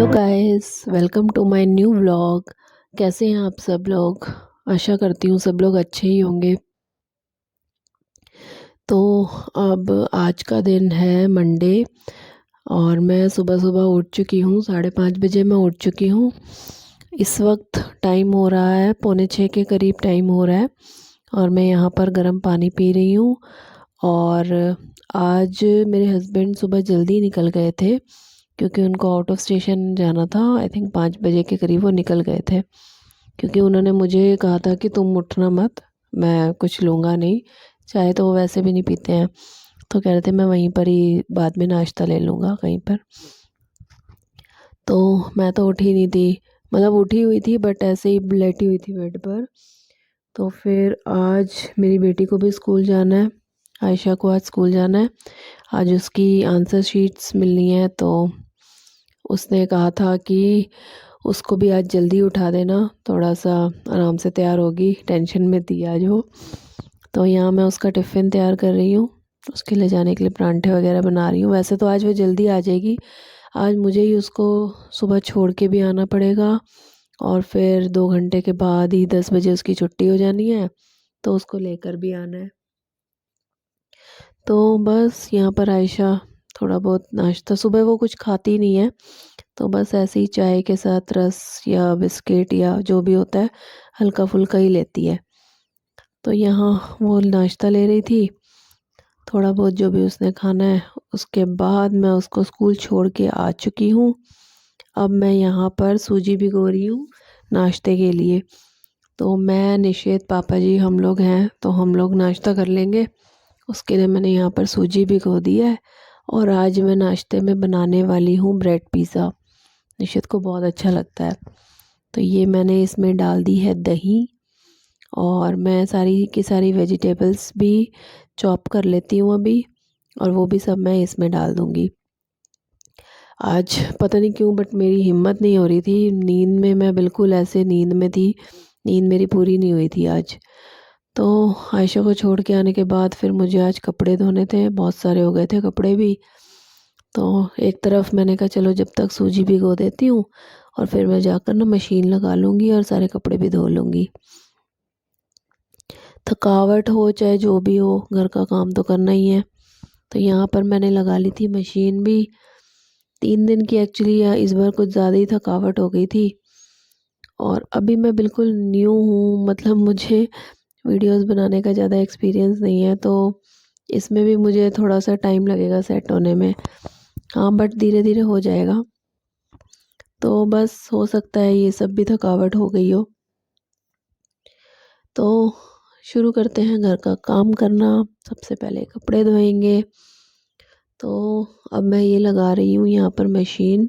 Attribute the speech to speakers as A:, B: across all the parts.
A: Guys, welcome to my new vlog. कैसे हैं आप सब लोग? आशा करती हूँ सब लोग अच्छे ही होंगे। तो अब आज का दिन है मंडे और मैं सुबह सुबह उठ चुकी हूँ। 5:30 बजे मैं उठ चुकी हूँ। इस वक्त टाइम हो रहा है 5:45 के करीब टाइम हो रहा है और मैं यहाँ पर गर्म पानी पी रही हूँ। और आज मेरे हस्बैंड सुबह जल्दी निकल गए थे क्योंकि उनको आउट ऑफ स्टेशन जाना था। आई थिंक 5 बजे के करीब वो निकल गए थे क्योंकि उन्होंने मुझे कहा था कि तुम उठना मत, मैं कुछ लूँगा नहीं। चाय तो वो वैसे भी नहीं पीते हैं, तो कह रहे थे मैं वहीं पर ही बाद में नाश्ता ले लूँगा कहीं पर। तो मैं तो उठी नहीं थी, मतलब उठी हुई थी बट ऐसे ही लेटी हुई थी बेड पर। तो फिर आज मेरी बेटी को भी स्कूल जाना है, आयशा को आज स्कूल जाना है। आज उसकी आंसर शीट्स मिलनी है, तो उसने कहा था कि उसको भी आज जल्दी उठा देना, थोड़ा सा आराम से तैयार होगी, टेंशन में थी आज वो। तो यहाँ मैं उसका टिफ़िन तैयार कर रही हूँ, उसके ले जाने के लिए परांठे वगैरह बना रही हूँ। वैसे तो आज वो जल्दी आ जाएगी, आज मुझे ही उसको सुबह छोड़ के भी आना पड़ेगा और फिर 2 घंटे के बाद ही 10 बजे उसकी छुट्टी हो जानी है, तो उसको लेकर भी आना है। तो बस यहाँ पर आयशा थोड़ा बहुत नाश्ता, सुबह वो कुछ खाती नहीं है, तो बस ऐसे ही चाय के साथ रस या बिस्किट या जो भी होता है हल्का फुल्का ही लेती है। तो यहाँ वो नाश्ता ले रही थी, थोड़ा बहुत जो भी उसने खाना है। उसके बाद मैं उसको स्कूल छोड़ के आ चुकी हूँ। अब मैं यहाँ पर सूजी भिगो रही हूँ नाश्ते के लिए। तो मैं, निषेध, पापा जी हम लोग हैं, तो हम लोग नाश्ता कर लेंगे। उसके लिए मैंने यहाँ पर सूजी भिगो दी है और आज मैं नाश्ते में बनाने वाली हूँ ब्रेड पिज़्ज़ा। निषेध को बहुत अच्छा लगता है। तो ये मैंने इसमें डाल दी है दही और मैं सारी की सारी वेजिटेबल्स भी चॉप कर लेती हूँ अभी, और वो भी सब मैं इसमें डाल दूँगी। आज पता नहीं क्यों बट मेरी हिम्मत नहीं हो रही थी, नींद में मैं बिल्कुल ऐसे नींद में थी, नींद मेरी पूरी नहीं हुई थी आज। तो आयशा को छोड़ के आने के बाद फिर मुझे आज कपड़े धोने थे, बहुत सारे हो गए थे कपड़े भी। तो एक तरफ मैंने कहा चलो जब तक सूजी भिगो देती हूँ और फिर मैं जाकर ना मशीन लगा लूँगी और सारे कपड़े भी धो लूँगी। थकावट हो चाहे जो भी हो, घर का काम तो करना ही है। तो यहाँ पर मैंने लगा ली थी मशीन भी, 3 दिन की एक्चुअली, इस बार कुछ ज़्यादा ही थकावट हो गई थी। और अभी मैं बिल्कुल न्यू हूँ, मतलब मुझे वीडियोस बनाने का ज़्यादा एक्सपीरियंस नहीं है, तो इसमें भी मुझे थोड़ा सा टाइम लगेगा सेट होने में। हाँ बट धीरे धीरे हो जाएगा। तो बस हो सकता है ये सब भी थकावट हो गई हो। तो शुरू करते हैं घर का काम करना। सबसे पहले कपड़े धोएंगे। तो अब मैं ये लगा रही हूँ यहाँ पर मशीन।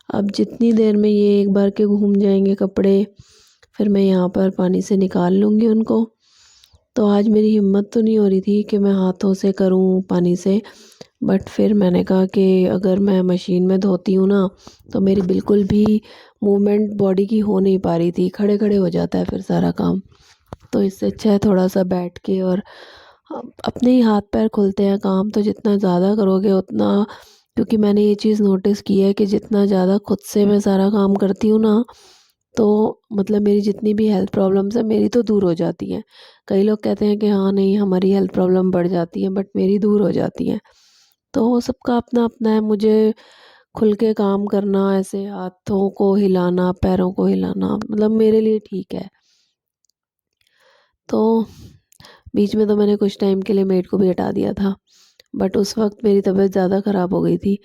A: अब जितनी देर में ये एक बार के घूम जाएंगे कपड़े, फिर मैं यहाँ पर पानी से निकाल लूँगी उनको। तो आज मेरी हिम्मत तो नहीं हो रही थी कि मैं हाथों से करूँ पानी से, बट फिर मैंने कहा कि अगर मैं मशीन में धोती हूँ ना, तो मेरी बिल्कुल भी मूवमेंट बॉडी की हो नहीं पा रही थी, खड़े खड़े हो जाता है फिर सारा काम। तो इससे अच्छा है थोड़ा सा बैठ के, और अपने ही हाथ पैर खुलते हैं काम, तो जितना ज़्यादा करोगे उतना, क्योंकि मैंने ये चीज़ नोटिस की है कि जितना ज़्यादा खुद से मैं सारा काम करती हूँ ना, तो मतलब मेरी जितनी भी हेल्थ प्रॉब्लम्स है मेरी तो दूर हो जाती हैं। कई लोग कहते हैं कि हाँ नहीं हमारी हेल्थ प्रॉब्लम बढ़ जाती है, बट मेरी दूर हो जाती हैं। तो सबका अपना अपना है। मुझे खुल के काम करना, ऐसे हाथों को हिलाना पैरों को हिलाना, मतलब मेरे लिए ठीक है। तो बीच में तो मैंने कुछ टाइम के लिए मेड को भी हटा दिया था, बट उस वक्त मेरी तबीयत ज़्यादा ख़राब हो गई थी,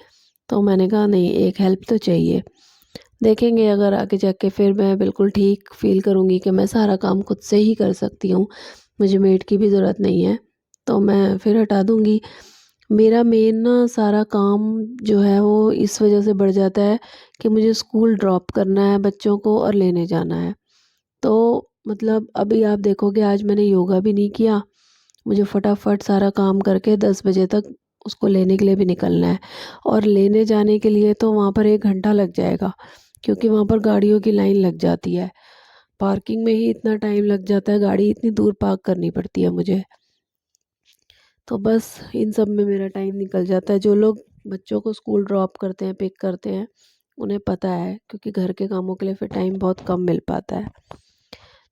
A: तो मैंने कहा नहीं, एक हेल्प तो चाहिए। देखेंगे अगर आगे जाके फिर मैं बिल्कुल ठीक फील करूँगी कि मैं सारा काम खुद से ही कर सकती हूँ, मुझे मेड की भी ज़रूरत नहीं है, तो मैं फिर हटा दूँगी। मेरा मेन ना सारा काम जो है वो इस वजह से बढ़ जाता है कि मुझे स्कूल ड्रॉप करना है बच्चों को और लेने जाना है। तो मतलब अभी आप देखोगे आज मैंने योगा भी नहीं किया, मुझे फटाफट सारा काम करके 10 बजे तक उसको लेने के लिए भी निकलना है। और लेने जाने के लिए तो वहाँ पर 1 घंटा लग जाएगा, क्योंकि वहाँ पर गाड़ियों की लाइन लग जाती है। पार्किंग में ही इतना टाइम लग जाता है, गाड़ी इतनी दूर पार्क करनी पड़ती है मुझे। तो बस इन सब में मेरा टाइम निकल जाता है। जो लोग बच्चों को स्कूल ड्रॉप करते हैं, पिक करते हैं, उन्हें पता है, क्योंकि घर के कामों के लिए फिर टाइम बहुत कम मिल पाता है।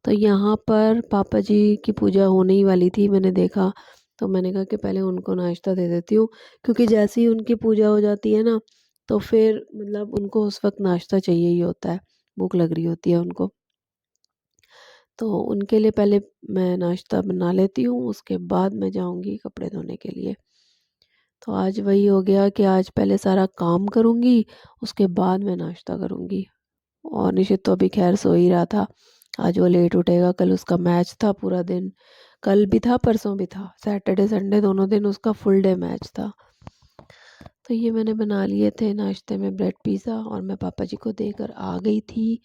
A: तो यहाँ पर पापा जी की पूजा होने ही वाली थी, मैंने देखा तो मैंने कहा कि पहले उनको नाश्ता दे देती हूँ, क्योंकि जैसे ही उनकी पूजा हो जाती है ना, तो फिर मतलब उनको उस वक्त नाश्ता चाहिए ही होता है, भूख लग रही होती है उनको। तो उनके लिए पहले मैं नाश्ता बना लेती हूँ, उसके बाद मैं जाऊँगी कपड़े धोने के लिए। तो आज वही हो गया कि आज पहले सारा काम करूँगी, उसके बाद मैं नाश्ता करूँगी। और निशित तो अभी खैर सो ही रहा था, आज वो लेट उठेगा, कल उसका मैच था पूरा दिन, कल भी था परसों भी था, सैटरडे संडे दोनों दिन उसका फुल डे मैच था। तो ये मैंने बना लिए थे नाश्ते में ब्रेड पिज़्ज़ा, और मैं पापा जी को देकर आ गई थी।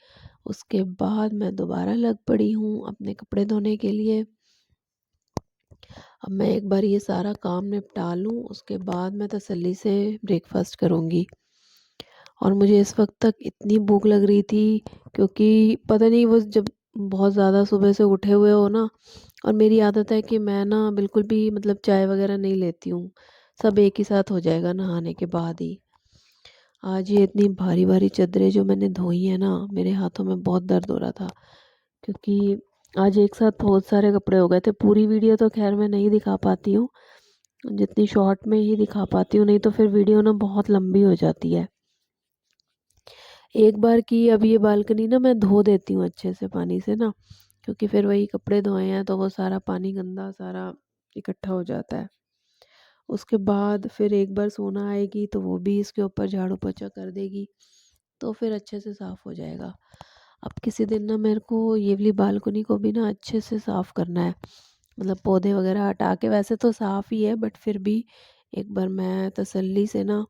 A: उसके बाद मैं दोबारा लग पड़ी हूँ अपने कपड़े धोने के लिए। अब मैं एक बार ये सारा काम निपटा लूँ, उसके बाद मैं तसल्ली से ब्रेकफास्ट करूँगी। और मुझे इस वक्त तक इतनी भूख लग रही थी, क्योंकि पता नहीं वो जब बहुत ज़्यादा सुबह से उठे हुए हो ना, और मेरी आदत है कि मैं ना बिल्कुल भी मतलब चाय वगैरह नहीं लेती हूँ, सब एक ही साथ हो जाएगा नहाने के बाद ही। आज ये इतनी भारी भारी चादरें जो मैंने धोई है ना, मेरे हाथों में बहुत दर्द हो रहा था, क्योंकि आज एक साथ बहुत सारे कपड़े हो गए थे। पूरी वीडियो तो खैर मैं नहीं दिखा पाती हूँ, जितनी शॉर्ट में ही दिखा पाती हूँ, नहीं तो फिर वीडियो ना बहुत लंबी हो जाती है। एक बार की अब ये बालकनी ना मैं धो देती हूँ अच्छे से पानी से ना, क्योंकि फिर वही कपड़े धोए हैं तो वो सारा पानी गंदा सारा इकट्ठा हो जाता है। उसके बाद फिर एक बार सोना आएगी तो वो भी इसके ऊपर झाड़ू पोछा कर देगी, तो फिर अच्छे से साफ़ हो जाएगा। अब किसी दिन ना मेरे को ये वाली बालकनी को भी ना अच्छे से साफ़ करना है, मतलब पौधे वगैरह हटा के, वैसे तो साफ़ ही है बट फिर भी एक बार मैं तसल्ली से ना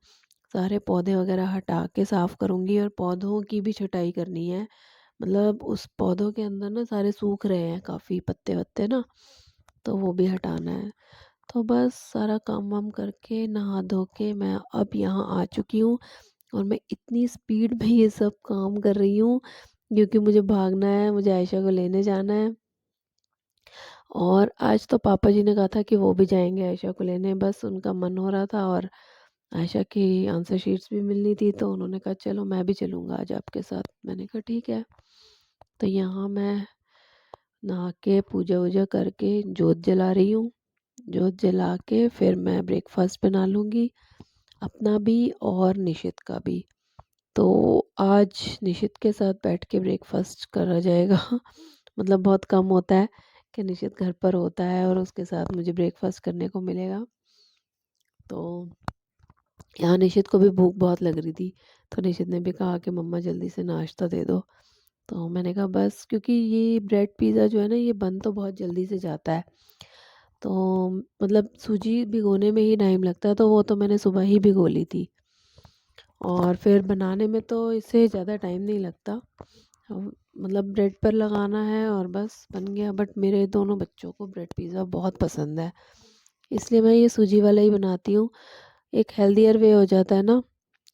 A: सारे पौधे वगैरह हटा के साफ़ करूँगी, और पौधों की भी छटाई करनी है। मतलब उस पौधों के अंदर ना सारे सूख रहे हैं काफ़ी पत्ते वत्ते ना, तो वो भी हटाना है। तो बस सारा काम वाम करके नहा धो के मैं अब यहाँ आ चुकी हूँ, और मैं इतनी स्पीड में ये सब काम कर रही हूँ, क्योंकि मुझे भागना है, मुझे आयशा को लेने जाना है। और आज तो पापा जी ने कहा था कि वो भी जाएंगे आयशा को लेने, बस उनका मन हो रहा था, और आयशा की आंसर शीट्स भी मिलनी थी, तो उन्होंने कहा चलो मैं भी चलूँगा आज आपके साथ। मैंने कहा ठीक है। तो यहाँ मैं नहा के पूजा वूजा करके जोत जला रही हूँ। जोत जला के फिर मैं ब्रेकफास्ट बना लूँगी, अपना भी और निशित का भी। तो आज निशित के साथ बैठ के ब्रेकफास्ट करा जाएगा। मतलब बहुत कम होता है कि निशित घर पर होता है और उसके साथ मुझे ब्रेकफास्ट करने को मिलेगा। तो यहाँ निशित को भी भूख बहुत लग रही थी, तो निशित ने भी कहा कि मम्मा जल्दी से नाश्ता दे दो। तो मैंने कहा बस, क्योंकि ये ब्रेड पिज़्ज़ा जो है ना, ये बन तो बहुत जल्दी से जाता है। तो मतलब सूजी भिगोने में ही टाइम लगता है, तो वो तो मैंने सुबह ही भिगो ली थी, और फिर बनाने में तो इससे ज़्यादा टाइम नहीं लगता। मतलब ब्रेड पर लगाना है और बस बन गया। बट मेरे दोनों बच्चों को ब्रेड पिज़्ज़ा बहुत पसंद है, इसलिए मैं ये सूजी वाला ही बनाती हूँ। एक हेल्दियर वे हो जाता है ना।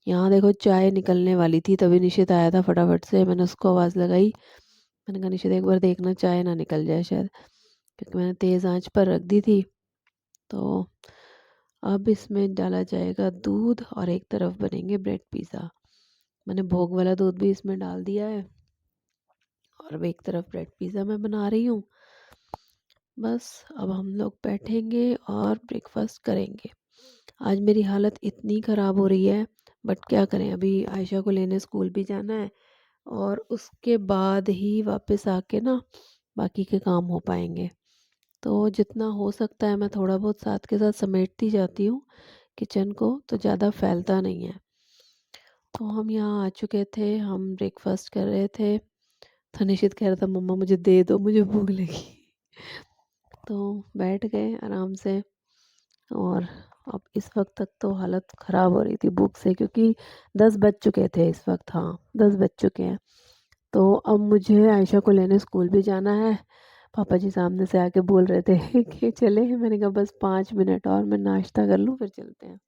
A: यहाँ देखो चाय निकलने वाली थी, तभी निशित आया था, फटाफट से मैंने उसको आवाज़ लगाई। मैंने कहा निशित एक बार देखना चाय ना निकल जाए शायद, क्योंकि मैंने तेज़ आंच पर रख दी थी। तो अब इसमें डाला जाएगा दूध, और एक तरफ बनेंगे ब्रेड पिज़्ज़ा। मैंने भोग वाला दूध भी इसमें डाल दिया है, और अब एक तरफ ब्रेड पिज़्ज़ा मैं बना रही हूँ। बस अब हम लोग बैठेंगे और ब्रेकफास्ट करेंगे। आज मेरी हालत इतनी ख़राब हो रही है, बट क्या करें, अभी आयशा को लेने स्कूल भी जाना है, और उसके बाद ही वापस आके ना बाकी के काम हो पाएंगे। तो जितना हो सकता है मैं थोड़ा बहुत साथ के साथ समेटती जाती हूँ किचन को, तो ज़्यादा फैलता नहीं है। तो हम यहाँ आ चुके थे, हम ब्रेकफास्ट कर रहे थे, तो निशित कह रहा था मम्मा मुझे दे दो, मुझे भूख लगी। तो बैठ गए आराम से, और अब इस वक्त तक तो हालत ख़राब हो रही थी भूख से, क्योंकि 10 बज चुके थे इस वक्त, हाँ 10 बज चुके हैं। तो अब मुझे आयशा को लेने स्कूल भी जाना है। पापा जी सामने से आके बोल रहे थे कि चले, मैंने कहा बस 5 मिनट और मैं नाश्ता कर लूँ फिर चलते हैं।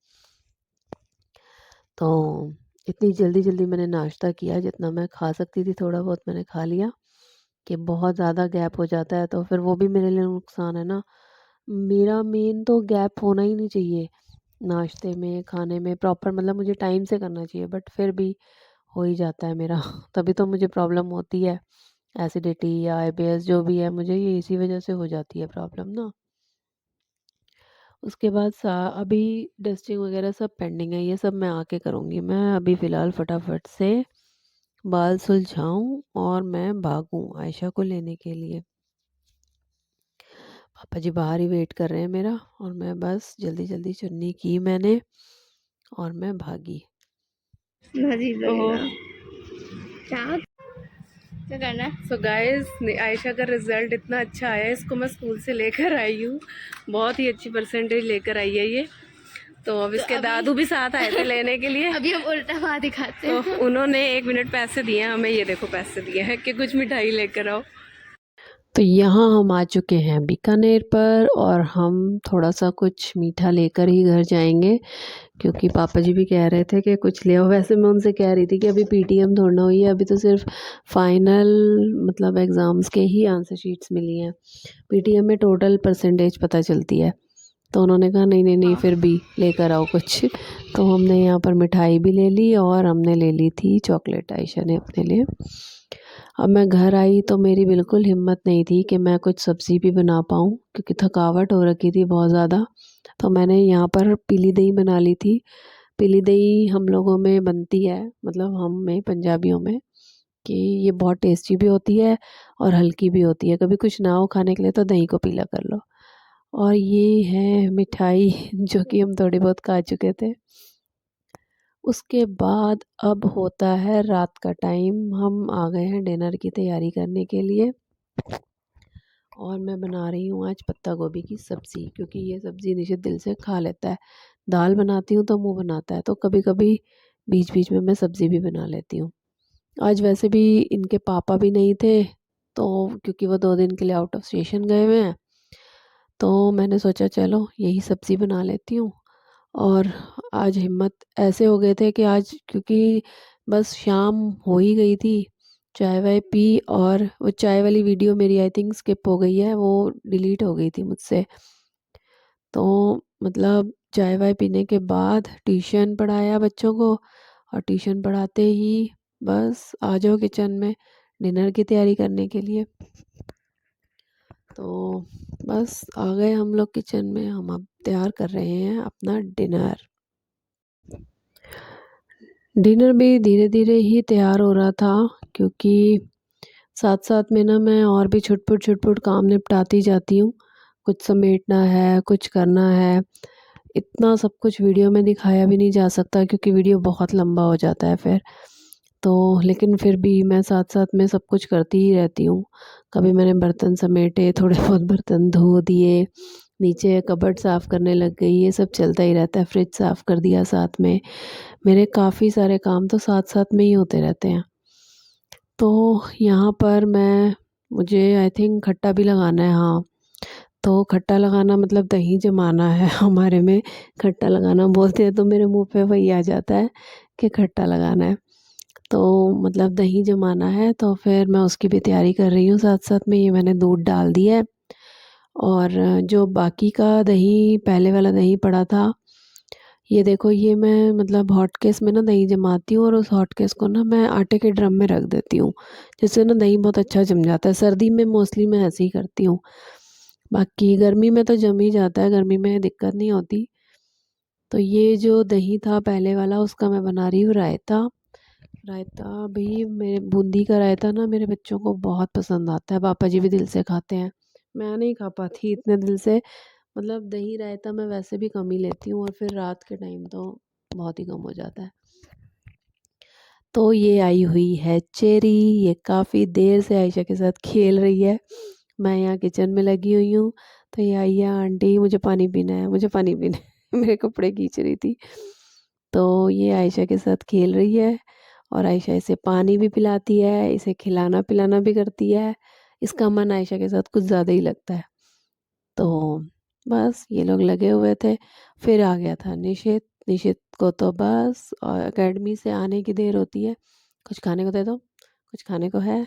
A: तो इतनी जल्दी जल्दी मैंने नाश्ता किया, जितना मैं खा सकती थी थोड़ा बहुत मैंने खा लिया, कि बहुत ज़्यादा गैप हो जाता है तो फिर वो भी मेरे लिए नुकसान है ना। मेरा मेन तो गैप होना ही नहीं चाहिए नाश्ते में, खाने में प्रॉपर, मतलब मुझे टाइम से करना चाहिए, बट फिर भी हो ही जाता है मेरा तभी तो मुझे प्रॉब्लम होती है। एसिडिटी या आईबीएस जो भी है, मुझे ये इसी वजह से हो जाती है प्रॉब्लम ना। उसके बाद अभी डस्टिंग वगैरह सब पेंडिंग है, ये सब मैं आके करूँगी। मैं अभी फ़िलहाल फटाफट से बाल सुलझाऊँ और मैं भागूँ आयशा को लेने के लिए। पापा जी बाहर ही वेट कर रहे हैं मेरा, और मैं बस जल्दी जल्दी चुन्नी की मैंने और मैं भागी।
B: अजीब
A: ओहो,
B: लगेगा। क्या क्या करना है?
A: सो गाइस, आयशा का रिजल्ट इतना अच्छा आया है, इसको मैं स्कूल से लेकर आई हूँ। बहुत ही अच्छी परसेंटेज लेकर आई है ये। तो अब इसके दादू भी साथ आए थे लेने के लिए।
B: अभी हम उल्टा वहाँ दिखाते
A: तो
B: हैं।
A: उन्होंने 1 मिनट पैसे दिए हैं हमें, ये देखो पैसे दिए हैं कि कुछ मिठाई लेकर आओ। तो यहाँ हम आ चुके हैं बीकानेर पर, और हम थोड़ा सा कुछ मीठा लेकर ही घर जाएंगे, क्योंकि पापा जी भी कह रहे थे कि कुछ ले आओ। वैसे मैं उनसे कह रही थी कि अभी पीटीएम थोड़ा हुई है, अभी तो सिर्फ फाइनल मतलब एग्ज़ाम्स के ही आंसर शीट्स मिली हैं। पीटीएम में टोटल परसेंटेज पता चलती है। तो उन्होंने कहा नहीं नहीं नहीं,
B: हाँ।
A: फिर भी लेकर आओ कुछ। तो हमने यहाँ पर मिठाई भी ले ली, और हमने ले ली थी चॉकलेट आयशा ने अपने लिए। अब मैं घर आई तो मेरी बिल्कुल हिम्मत नहीं थी कि मैं कुछ सब्ज़ी भी बना पाऊँ, क्योंकि थकावट हो रखी थी बहुत ज़्यादा। तो मैंने यहाँ पर पीली दही बना ली थी। पीली दही हम लोगों में बनती है, मतलब हम में पंजाबियों में, कि ये बहुत टेस्टी भी होती है और हल्की भी होती है। कभी कुछ ना हो खाने के लिए तो दही को पीला कर लो। और ये है मिठाई जो कि हम थोड़ी बहुत खा चुके थे। उसके बाद अब होता है रात का टाइम, हम आ गए हैं डिनर की तैयारी करने के लिए। और मैं बना रही हूँ आज पत्ता गोभी की सब्ज़ी, क्योंकि ये सब्ज़ी निशित दिल से खा लेता है। दाल बनाती हूँ तो मुँह बनाता है, तो कभी कभी बीच बीच में मैं सब्ज़ी भी बना लेती हूँ। आज वैसे भी इनके पापा भी नहीं थे, तो क्योंकि वो 2 दिन के लिए आउट ऑफ स्टेशन गए हुए हैं, तो मैंने सोचा चलो यही सब्ज़ी बना लेती हूँ। और आज हिम्मत ऐसे हो गए थे कि आज, क्योंकि बस शाम हो ही गई थी, चाय वाय पी, और वो चाय वाली वीडियो मेरी आई थिंक स्किप हो गई है, वो डिलीट हो गई थी मुझसे। तो मतलब चाय वाय पीने के बाद ट्यूशन पढ़ाया बच्चों को, और ट्यूशन पढ़ाते ही बस आ जाओ किचन में डिनर की तैयारी करने के लिए। तो बस आ गए हम लोग किचन में, हम अब तैयार कर रहे हैं अपना डिनर। डिनर भी धीरे धीरे ही तैयार हो रहा था, क्योंकि साथ साथ में ना मैं और भी छुटपुट छुटपुट काम निपटाती जाती हूँ। कुछ समेटना है, कुछ करना है। इतना सब कुछ वीडियो में दिखाया भी नहीं जा सकता, क्योंकि वीडियो बहुत लंबा हो जाता है फिर। तो लेकिन फिर भी मैं साथ साथ में सब कुछ करती ही रहती हूँ। कभी मैंने बर्तन समेटे, थोड़े बहुत बर्तन धो दिए, नीचे कबर्ड साफ़ करने लग गई, ये सब चलता ही रहता है। फ्रिज साफ़ कर दिया साथ में। मेरे काफ़ी सारे काम तो साथ साथ में ही होते रहते हैं। तो यहाँ पर मुझे आई थिंक खट्टा भी लगाना है, हाँ। तो खट्टा लगाना मतलब दही जमाना है हमारे में। खट्टा लगाना बोलते हैं तो मेरे मुंह पे वही आ जाता है कि खट्टा लगाना है। तो मतलब दही जमाना है, तो फिर मैं उसकी भी तैयारी कर रही हूँ साथ साथ में। ये मैंने दूध डाल दिया है, और जो बाकी का दही, पहले वाला दही पड़ा था, ये देखो, ये मैं मतलब हॉटकेस में ना दही जमाती हूँ, और उस हॉटकेस को ना मैं आटे के ड्रम में रख देती हूँ, जिससे ना दही बहुत अच्छा जम जाता है। सर्दी में मोस्टली मैं ऐसे ही करती हूँ, बाकी गर्मी में तो जम ही जाता है, गर्मी में दिक्कत नहीं होती। तो ये जो दही था पहले वाला, उसका मैं बना रही हूँ रायता। रायता भी, मेरे बूंदी का रायता ना मेरे बच्चों को बहुत पसंद आता है, पापा जी भी दिल से खाते हैं। मैं नहीं खा पाती इतने दिल से, मतलब दही रायता मैं वैसे भी कम ही लेती हूँ, और फिर रात के टाइम तो बहुत ही कम हो जाता है। तो ये आई हुई है चेरी, ये काफ़ी देर से आयशा के साथ खेल रही है। मैं यहाँ किचन में लगी हुई हूँ, तो ये आई है, आंटी मुझे पानी पीना है, मुझे पानी पीना है मेरे कपड़े खींच रही थी। तो ये आयशा के साथ खेल रही है, और आयशा इसे पानी भी पिलाती है, इसे खिलाना पिलाना भी करती है। इसका मन आयशा के साथ कुछ ज़्यादा ही लगता है। तो बस ये लोग लगे हुए थे। फिर आ गया था निशित। निशित को तो बस एकेडमी से आने की देर होती है, कुछ खाने को दे दो, कुछ खाने को है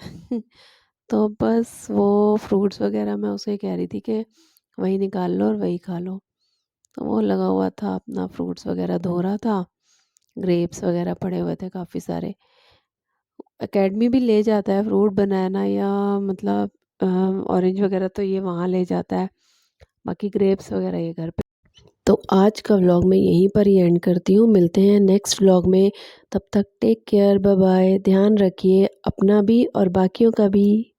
A: तो बस वो फ्रूट्स वगैरह मैं उसे कह रही थी कि वही निकाल लो और वही खा लो। तो वो लगा हुआ था अपना फ्रूट्स वगैरह धो रहा था, ग्रेप्स वगैरह पड़े हुए थे काफ़ी सारे। एकेडमी भी ले जाता है फ्रूट बनाना या मतलब ऑरेंज वगैरह तो ये वहाँ ले जाता है, बाकी ग्रेप्स वगैरह ये घर पे। तो आज का व्लॉग मैं यहीं पर ही एंड करती हूँ, मिलते हैं नेक्स्ट व्लॉग में। तब तक टेक केयर, बाय बाय, ध्यान रखिए अपना भी और बाकियों का भी।